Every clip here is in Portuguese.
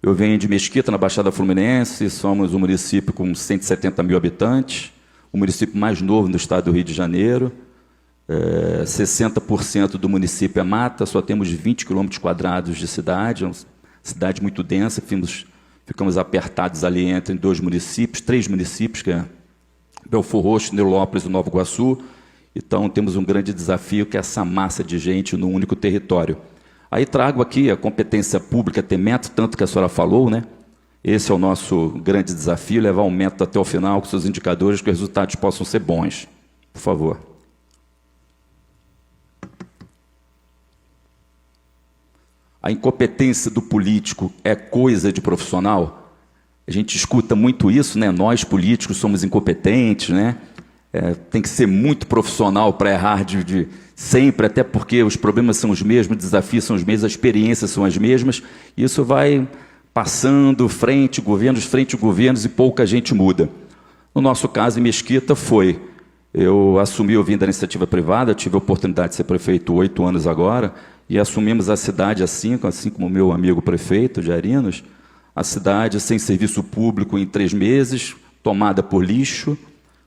Eu venho de Mesquita, na Baixada Fluminense, somos um município com 170 mil habitantes, o município mais novo no estado do Rio de Janeiro. 60% do município é mata, só temos 20 km² de cidade, é uma cidade muito densa, ficamos apertados ali entre três municípios, que é Belfor Roxo, Nilópolis e Nova Iguaçu. Então temos um grande desafio, que é essa massa de gente num único território. Aí trago aqui a competência pública ter método, tanto que a senhora falou, né? Esse é o nosso grande desafio, levar o método até o final com seus indicadores, que os resultados possam ser bons. Por favor. A incompetência do político é coisa de profissional? A gente escuta muito isso, né? Nós, políticos, somos incompetentes, né? Tem que ser muito profissional para errar sempre, até porque os problemas são os mesmos, os desafios são os mesmos, as experiências são as mesmas. E isso vai passando frente governos, e pouca gente muda. No nosso caso, em Mesquita, eu vim da iniciativa privada, eu tive a oportunidade de ser prefeito 8 anos agora, e assumimos a cidade assim como o meu amigo prefeito de Arinos, a cidade sem serviço público em 3 meses, tomada por lixo,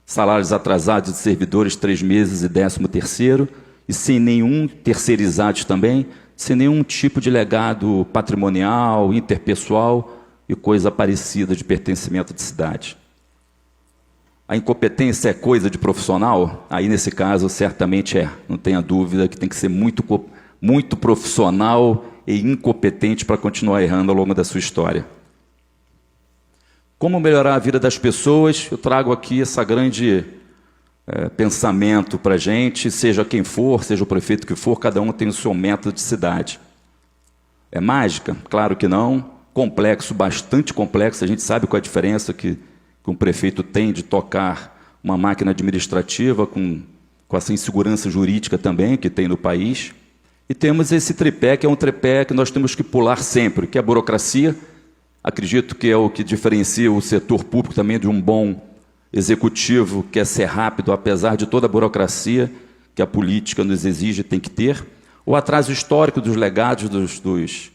salários atrasados de servidores 3 meses e 13º, e sem nenhum terceirizados também, sem nenhum tipo de legado patrimonial, interpessoal e coisa parecida de pertencimento de cidade. A incompetência é coisa de profissional? Aí, nesse caso, certamente não tenha dúvida que tem que ser muito profissional e incompetente para continuar errando ao longo da sua história. Como melhorar a vida das pessoas? Eu trago aqui essa grande pensamento para a gente, seja quem for, seja o prefeito que for, cada um tem o seu método de cidade. É mágica? Claro que não. Complexo, bastante complexo. A gente sabe qual é a diferença que um prefeito tem de tocar uma máquina administrativa com essa insegurança jurídica também que tem no país. E temos esse tripé, que é um tripé que nós temos que pular sempre, que é a burocracia. Acredito que é o que diferencia o setor público também de um bom executivo, que é ser rápido, apesar de toda a burocracia que a política nos exige e tem que ter. O atraso histórico dos legados dos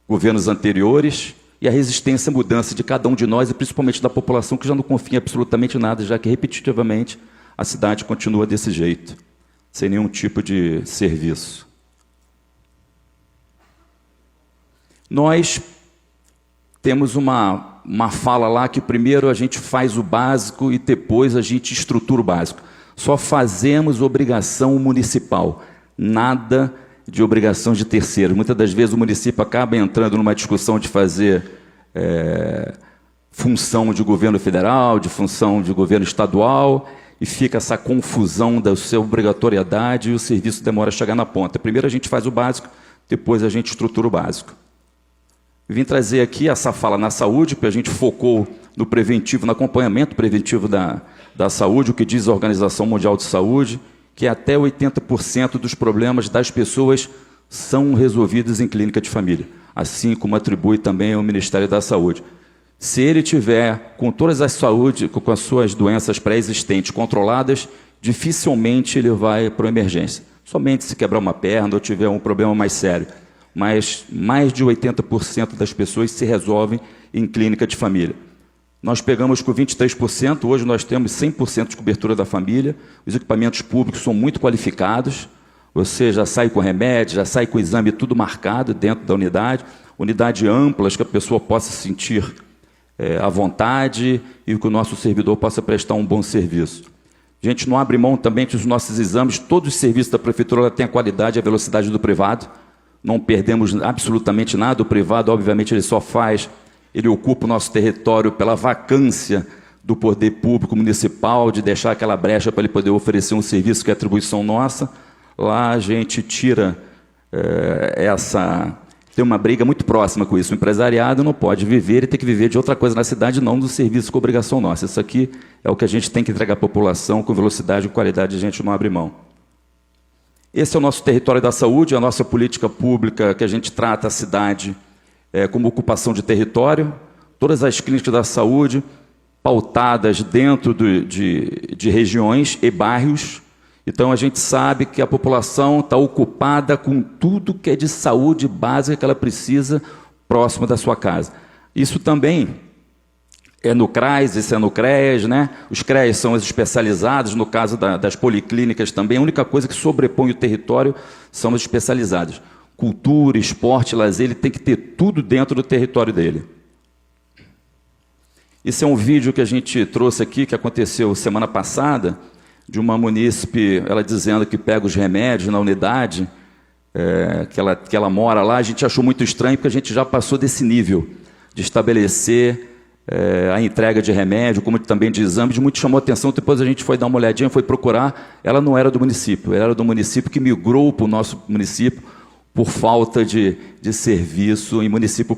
governos anteriores e a resistência à mudança de cada um de nós, e principalmente da população, que já não confia em absolutamente nada, já que repetitivamente a cidade continua desse jeito, sem nenhum tipo de serviço. Nós temos uma fala lá que primeiro a gente faz o básico e depois a gente estrutura o básico. Só fazemos obrigação municipal, nada de obrigação de terceiros. Muitas das vezes o município acaba entrando numa discussão de fazer função de governo federal, de função de governo estadual, e fica essa confusão da sua obrigatoriedade e o serviço demora a chegar na ponta. Primeiro a gente faz o básico, depois a gente estrutura o básico. Vim trazer aqui essa fala na saúde, porque a gente focou no preventivo, no acompanhamento preventivo da saúde, o que diz a Organização Mundial de Saúde, que até 80% dos problemas das pessoas são resolvidos em clínica de família, assim como atribui também o Ministério da Saúde. Se ele tiver com todas as saúde, com as suas doenças pré-existentes controladas, dificilmente ele vai para uma emergência. Somente se quebrar uma perna ou tiver um problema mais sério. Mas mais de 80% das pessoas se resolvem em clínica de família. Nós pegamos com 23%, hoje nós temos 100% de cobertura da família, os equipamentos públicos são muito qualificados, você já sai com remédio, já sai com o exame tudo marcado dentro da unidade ampla, que a pessoa possa se sentir à vontade e que o nosso servidor possa prestar um bom serviço. A gente não abre mão também dos nossos exames, todos os serviços da prefeitura têm a qualidade e a velocidade do privado, não perdemos absolutamente nada. O privado, obviamente, ele ocupa o nosso território pela vacância do poder público municipal, de deixar aquela brecha para ele poder oferecer um serviço que é atribuição nossa. Lá a gente tira tem uma briga muito próxima com isso. O empresariado não pode viver e tem que viver de outra coisa na cidade, não do serviço com obrigação nossa. Isso aqui é o que a gente tem que entregar à população com velocidade e qualidade, a gente não abre mão. Esse é o nosso território da saúde, a nossa política pública, que a gente trata a cidade como ocupação de território. Todas as clínicas da saúde pautadas dentro de regiões e bairros. Então, a gente sabe que a população está ocupada com tudo que é de saúde básica que ela precisa próximo da sua casa. Isso também é no CRAS, isso é no CREAS, né? Os CREAS são os especializados, no caso das policlínicas também, a única coisa que sobrepõe o território são os especializados. Cultura, esporte, lazer, ele tem que ter tudo dentro do território dele. Esse é um vídeo que a gente trouxe aqui, que aconteceu semana passada, de uma munícipe, ela dizendo que pega os remédios na unidade, que ela mora lá. A gente achou muito estranho, porque a gente já passou desse nível de estabelecer a entrega de remédio, como também de exames. Muito chamou a atenção, depois a gente foi dar uma olhadinha, foi procurar, ela não era do município, ela era do município que migrou para o nosso município por falta de serviço em município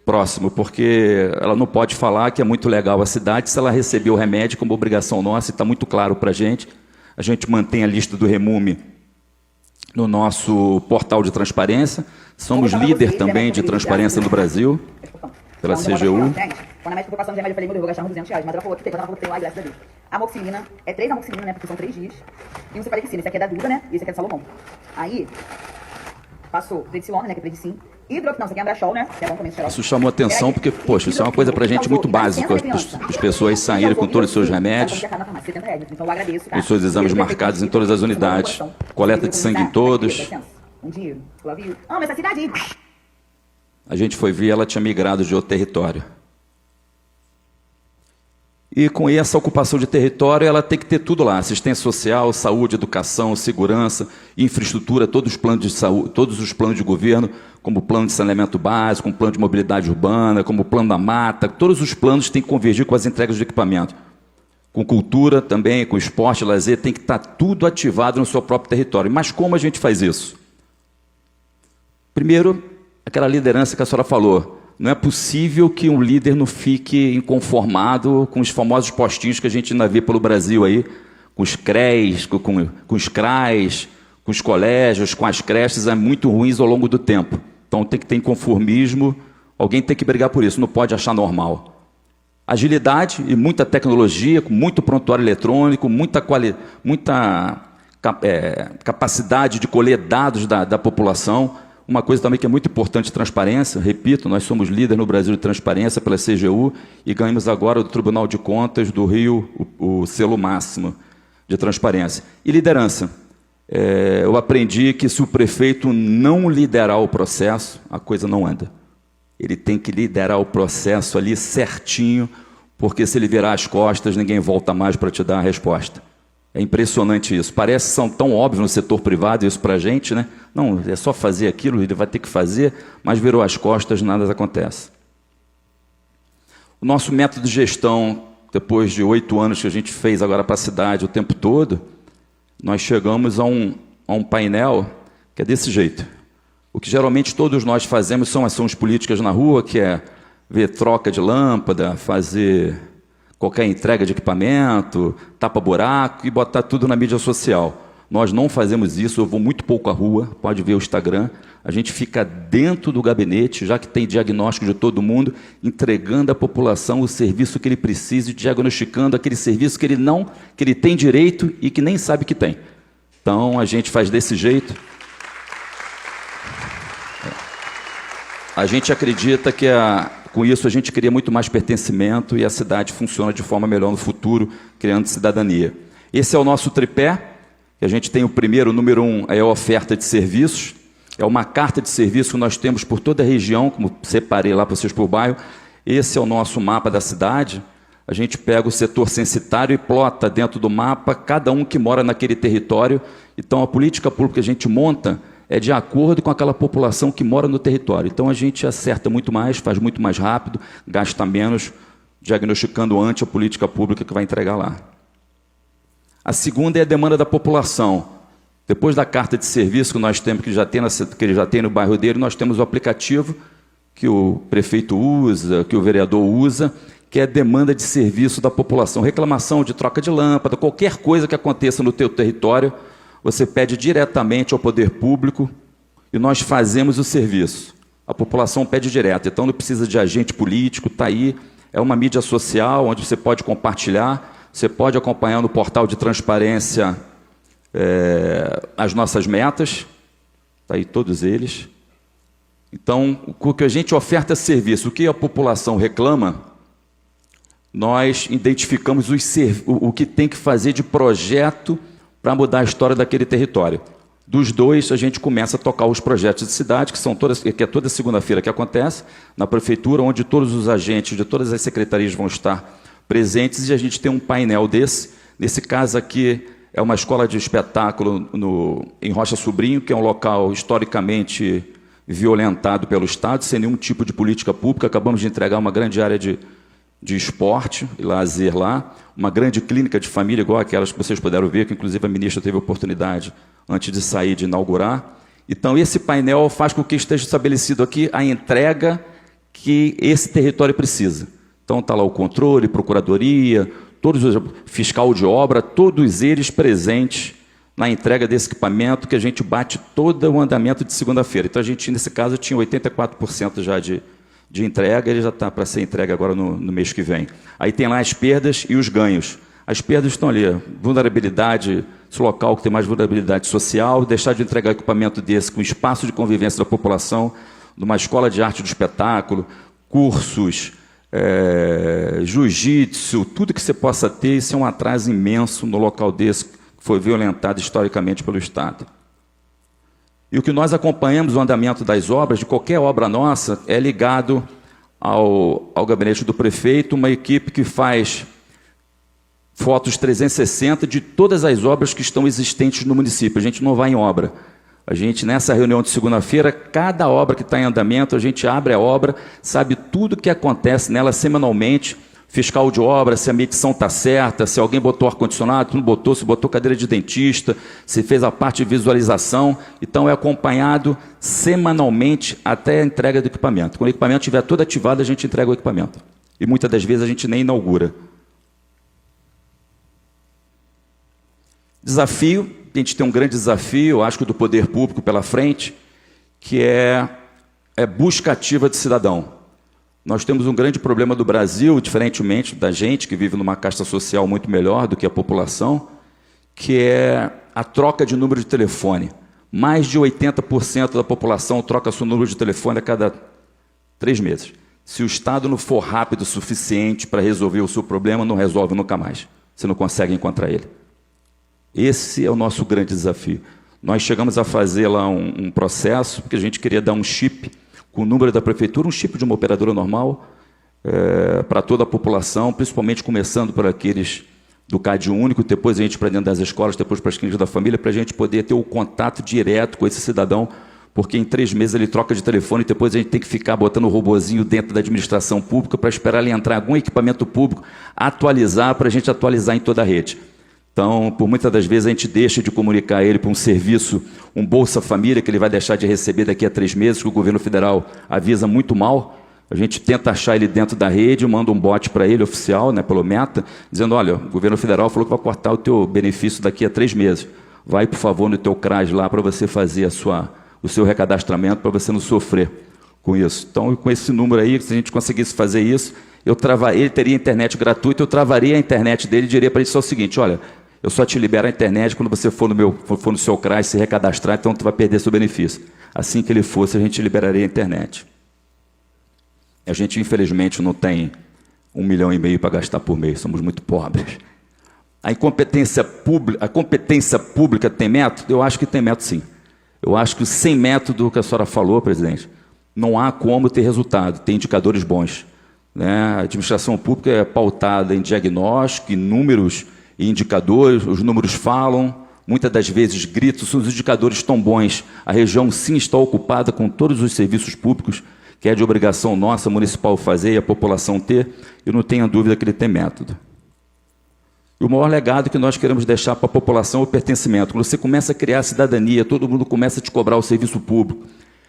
próximo, porque ela não pode falar que é muito legal a cidade se ela recebeu o remédio como obrigação nossa, e está muito claro para a gente mantém a lista do REMUME no nosso portal de transparência, somos líder também de transparência no Brasil, pela CGU. Quando a médica foi passando de remédio, eu falei, meu Deus, eu vou gastar uns R$200, mas ela falou que tem, quando ela falou lá, graças a Deus. Amoxicilina, 3 amoxicilina, né, porque são 3 dias, e um cefalexina, esse aqui é da Duda, né, e esse aqui é do Salomão. Aí, passou prednisolona, né, que é prednicin, não, isso aqui é Ambrachol, né, que é bom também. Isso chamou atenção porque, poxa, isso é uma coisa pra gente muito básica, as pessoas saírem com todos os seus remédios, com os seus exames marcados em todas as unidades, coleta de sangue em todos. Mas essa cidade... A gente foi ver, ela tinha migrado de outro território. E com essa ocupação de território, ela tem que ter tudo lá: assistência social, saúde, educação, segurança, infraestrutura, todos os planos de saúde, todos os planos de governo, como o plano de saneamento básico, como o plano de mobilidade urbana, como o plano da mata, todos os planos têm que convergir com as entregas de equipamento. Com cultura também, com esporte, lazer, tem que estar tudo ativado no seu próprio território. Mas como a gente faz isso? Primeiro, aquela liderança que a senhora falou. Não é possível que um líder não fique inconformado com os famosos postinhos que a gente ainda vê pelo Brasil aí, com os CREs, com os CRAs, com os colégios, com as creches, muito ruins ao longo do tempo. Então tem que ter inconformismo, alguém tem que brigar por isso, não pode achar normal. Agilidade e muita tecnologia, com muito prontuário eletrônico, muita capacidade de colher dados da população. Uma coisa também que é muito importante, transparência. Repito, nós somos líder no Brasil de transparência pela CGU e ganhamos agora do Tribunal de Contas do Rio o selo máximo de transparência. E liderança. Eu aprendi que se o prefeito não liderar o processo, a coisa não anda. Ele tem que liderar o processo ali certinho, porque se ele virar as costas, ninguém volta mais para te dar a resposta. É impressionante isso. Parece que são tão óbvios no setor privado isso para a gente, né? Não, é só fazer aquilo, ele vai ter que fazer, mas virou as costas, nada acontece. O nosso método de gestão, depois de 8 anos que a gente fez agora para a cidade o tempo todo, nós chegamos a um painel que é desse jeito. O que geralmente todos nós fazemos são ações políticas na rua, que é ver troca de lâmpada, fazer qualquer entrega de equipamento, tapa-buraco e botar tudo na mídia social. Nós não fazemos isso, eu vou muito pouco à rua, pode ver o Instagram. A gente fica dentro do gabinete, já que tem diagnóstico de todo mundo, entregando à população o serviço que ele precisa e diagnosticando aquele serviço que ele tem direito e que nem sabe que tem. Então, a gente faz desse jeito. A gente acredita que com isso a gente cria muito mais pertencimento e a cidade funciona de forma melhor no futuro, criando cidadania. Esse é o nosso tripé, que a gente tem o primeiro, o número 1, é a oferta de serviços. É uma carta de serviço que nós temos por toda a região, como separei lá para vocês por bairro. Esse é o nosso mapa da cidade. A gente pega o setor censitário e plota dentro do mapa cada um que mora naquele território. Então a política pública que a gente monta é de acordo com aquela população que mora no território. Então a gente acerta muito mais, faz muito mais rápido, gasta menos, diagnosticando antes a política pública que vai entregar lá. A segunda é a demanda da população. Depois da carta de serviço que nós temos, que ele já tem no bairro dele, nós temos o aplicativo que o prefeito usa, que o vereador usa, que é a demanda de serviço da população. Reclamação de troca de lâmpada, qualquer coisa que aconteça no teu território, você pede diretamente ao poder público e nós fazemos o serviço. A população pede direto, então não precisa de agente político, está aí. É uma mídia social onde você pode compartilhar, você pode acompanhar no portal de transparência as nossas metas, está aí todos eles. Então, o que a gente oferta é serviço. O que a população reclama, nós identificamos o que tem que fazer de projeto para mudar a história daquele território. Dos dois, a gente começa a tocar os projetos de cidade, que é toda segunda-feira que acontece, na prefeitura, onde todos os agentes de todas as secretarias vão estar presentes, e a gente tem um painel desse. Nesse caso aqui, é uma escola de espetáculo em Rocha Sobrinho, que é um local historicamente violentado pelo Estado, sem nenhum tipo de política pública. Acabamos de entregar uma grande área de esporte e lazer lá, uma grande clínica de família, igual aquelas que vocês puderam ver, que inclusive a ministra teve a oportunidade, antes de sair, de inaugurar. Então, esse painel faz com que esteja estabelecido aqui a entrega que esse território precisa. Então, está lá o controle, procuradoria, todos os fiscal de obra, todos eles presentes na entrega desse equipamento, que a gente bate todo o andamento de segunda-feira. Então, a gente, nesse caso, tinha 84% já de entrega, ele já está para ser entregue agora no mês que vem. Aí tem lá as perdas e os ganhos. As perdas estão ali, vulnerabilidade, esse local que tem mais vulnerabilidade social, deixar de entregar equipamento desse com espaço de convivência da população, numa escola de arte do espetáculo, cursos, jiu-jitsu, tudo que você possa ter, isso é um atraso imenso no local desse, que foi violentado historicamente pelo Estado. E o que nós acompanhamos, o andamento das obras, de qualquer obra nossa, é ligado ao gabinete do prefeito, uma equipe que faz fotos 360 de todas as obras que estão existentes no município. A gente não vai em obra. A gente, nessa reunião de segunda-feira, cada obra que está em andamento, a gente abre a obra, sabe tudo o que acontece nela semanalmente, fiscal de obra, se a medição está certa, se alguém botou ar-condicionado, se não botou, se botou cadeira de dentista, se fez a parte de visualização. Então, é acompanhado semanalmente até a entrega do equipamento. Quando o equipamento estiver todo ativado, a gente entrega o equipamento. E muitas das vezes a gente nem inaugura. Desafio, a gente tem um grande desafio, acho que do poder público pela frente, que é busca ativa de cidadão. Nós temos um grande problema do Brasil, diferentemente da gente, que vive numa casta social muito melhor do que a população, que é a troca de número de telefone. Mais de 80% da população troca seu número de telefone a cada 3 meses. Se o Estado não for rápido o suficiente para resolver o seu problema, não resolve nunca mais. Você não consegue encontrar ele. Esse é o nosso grande desafio. Nós chegamos a fazer lá um processo, porque a gente queria dar um chip com o número da prefeitura, um chip de uma operadora normal, para toda a população, principalmente começando por aqueles do CAD único, depois a gente para dentro das escolas, depois para as clínicas da família, para a gente poder ter o contato direto com esse cidadão, porque em 3 meses ele troca de telefone e depois a gente tem que ficar botando o robozinho dentro da administração pública para esperar ele entrar em algum equipamento público, atualizar, para a gente atualizar em toda a rede. Então, por muitas das vezes, a gente deixa de comunicar ele para um serviço, um Bolsa Família, que ele vai deixar de receber daqui a 3 meses, que o governo federal avisa muito mal. A gente tenta achar ele dentro da rede, manda um bot para ele, oficial, né, pelo Meta, dizendo, olha, o governo federal falou que vai cortar o teu benefício daqui a 3 meses. Vai, por favor, no teu CRAS lá para você fazer o seu recadastramento, para você não sofrer com isso. Então, com esse número aí, se a gente conseguisse fazer isso, ele teria internet gratuita, eu travaria a internet dele e diria para ele só o seguinte, olha, eu só te libero a internet quando você for no seu CRAS se recadastrar, então tu vai perder seu benefício. Assim que ele fosse, a gente liberaria a internet. A gente, infelizmente, não tem 1,5 milhão para gastar por mês, somos muito pobres. A competência pública tem método? Eu acho que tem método, sim. Eu acho que sem método, que a senhora falou, presidente, não há como ter resultado, tem indicadores bons. Né? A administração pública é pautada em diagnóstico, em números e indicadores, os números falam, muitas das vezes gritos, os indicadores estão bons, a região sim está ocupada com todos os serviços públicos, que é de obrigação nossa, municipal, fazer e a população ter, eu não tenho dúvida que ele tem método. E o maior legado que nós queremos deixar para a população é o pertencimento. Quando você começa a criar a cidadania, todo mundo começa a te cobrar o serviço público,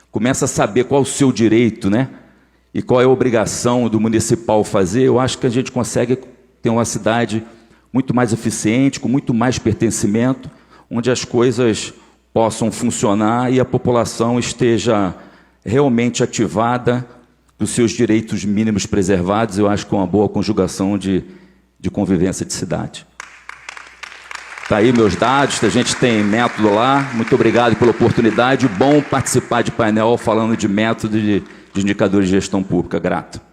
começa a saber qual é o seu direito, né? E qual é a obrigação do municipal fazer, eu acho que a gente consegue ter uma cidade muito mais eficiente, com muito mais pertencimento, onde as coisas possam funcionar e a população esteja realmente ativada, os seus direitos mínimos preservados, eu acho que é uma boa conjugação de convivência de cidade. Tá aí meus dados, a gente tem método lá. Muito obrigado pela oportunidade. Bom participar de painel falando de método de indicadores de gestão pública. Grato.